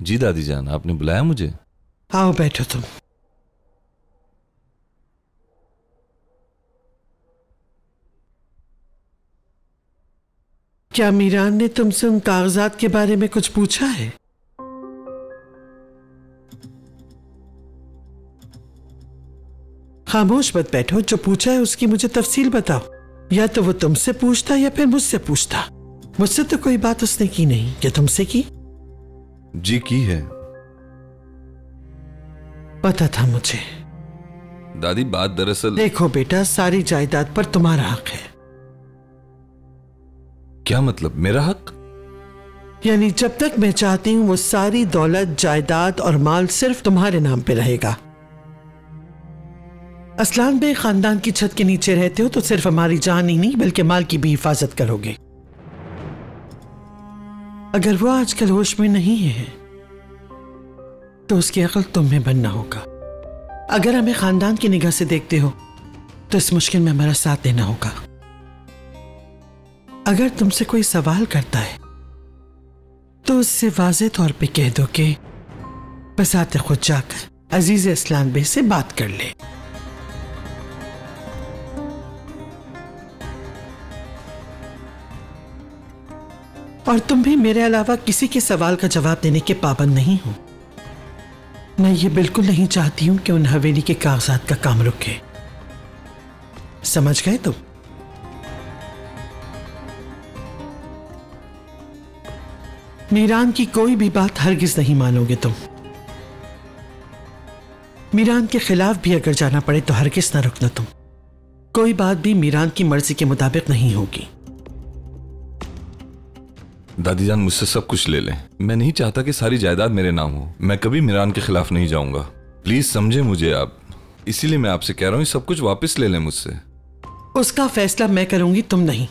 जी दादी जान, आपने बुलाया मुझे? आओ बैठो तुम। क्या मीरान ने तुमसे उन कागजात के बारे में कुछ पूछा है? खामोश मत बैठो, जो पूछा है उसकी मुझे तफसील बताओ। या तो वो तुमसे पूछता या फिर मुझसे पूछता। मुझसे तो कोई बात उसने की नहीं। क्या तुमसे की? जी की है। पता था मुझे। दादी बात दरअसल। देखो बेटा, सारी जायदाद पर तुम्हारा हक है। क्या मतलब मेरा हक? यानी जब तक मैं चाहती हूं वो सारी दौलत, जायदाद और माल सिर्फ तुम्हारे नाम पे रहेगा। असलान बे खानदान की छत के नीचे रहते हो तो सिर्फ हमारी जान ही नहीं बल्कि माल की भी हिफाजत करोगे। अगर वो आजकल होश में नहीं है तो उसकी अक्ल तुम्हें बनना होगा। अगर हमें खानदान की निगाह से देखते हो तो इस मुश्किल में हमारा साथ देना होगा। अगर तुमसे कोई सवाल करता है तो उससे वाज़ेह तौर पे कह दो कि बसाते खुद जाकर अजीज असलान बे से बात कर ले। और तुम भी मेरे अलावा किसी के सवाल का जवाब देने के पाबंद नहीं हो। मैं ये बिल्कुल नहीं चाहती हूं कि उन हवेली के कागजात का काम रुके। समझ गए तुम? मीरान की कोई भी बात हरगिज नहीं मानोगे तुम। मीरान के खिलाफ भी अगर जाना पड़े तो हरगिज ना रुकना तुम। कोई बात भी मीरान की मर्जी के मुताबिक नहीं होगी। दादी जान मुझसे सब कुछ ले लें, मैं नहीं चाहता कि सारी जायदाद मेरे नाम हो। मैं कभी मीरान के खिलाफ नहीं जाऊंगा। प्लीज समझे मुझे आप। इसीलिए मैं आपसे कह रहा हूं सब कुछ वापस ले लें मुझसे। उसका फैसला मैं करूंगी, तुम नहीं।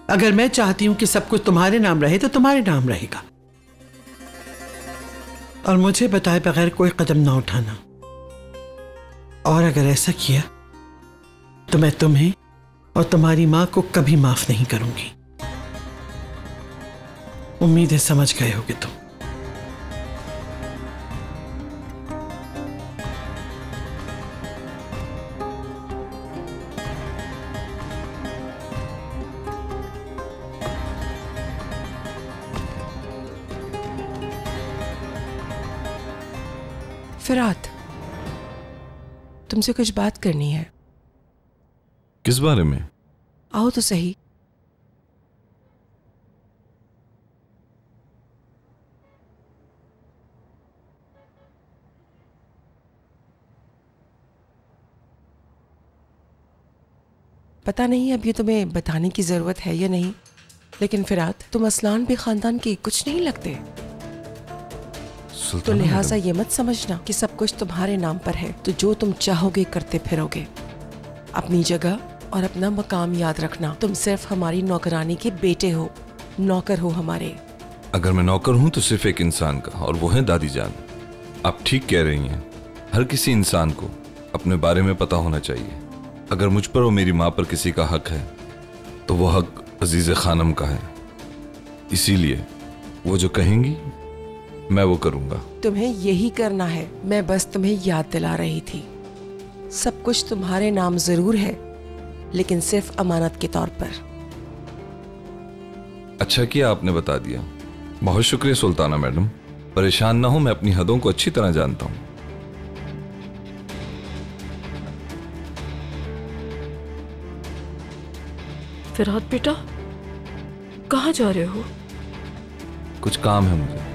अगर मैं चाहती हूं कि सब कुछ तुम्हारे नाम रहे तो तुम्हारे नाम रहेगा। और मुझे बताए बगैर कोई कदम ना उठाना। और अगर ऐसा किया तो मैं तुम्हें और तुम्हारी मां को कभी माफ नहीं करूंगी। उम्मीद है समझ गए होगे तुम। फिरात, तुमसे कुछ बात करनी है। किस बारे में? आओ तो सही। पता नहीं अब ये तुम्हें बताने की जरूरत है या नहीं, लेकिन फिरात तुम असलान बे खानदान के कुछ नहीं लगते। तो लिहाजा ये मत समझना कि सब कुछ तुम्हारे नाम पर है तो जो तुम चाहोगे करते फिरोगे। अपनी जगह और अपना मकाम याद रखना। तुम सिर्फ हमारी नौकरानी के बेटे हो, नौकर हो हमारे। अगर मैं नौकर हूं तो सिर्फ एक इंसान का, और वो है दादी जान। आप ठीक कह रही हैं। हर किसी इंसान को अपने बारे में पता होना चाहिए। अगर मुझ पर और मेरी माँ पर किसी का हक है तो वो हक अजीज खानम का है। इसीलिए वो जो कहेंगी मैं वो करूंगा। तुम्हें यही करना है। मैं बस तुम्हें याद दिला रही थी। सब कुछ तुम्हारे नाम जरूर है लेकिन सिर्फ अमानत के तौर पर। अच्छा किया आपने बता दिया। बहुत शुक्रिया सुल्ताना मैडम। परेशान ना हो, मैं अपनी हदों को अच्छी तरह जानता हूं। फिरात बेटा, कहाँ जा रहे हो? कुछ काम है मुझे।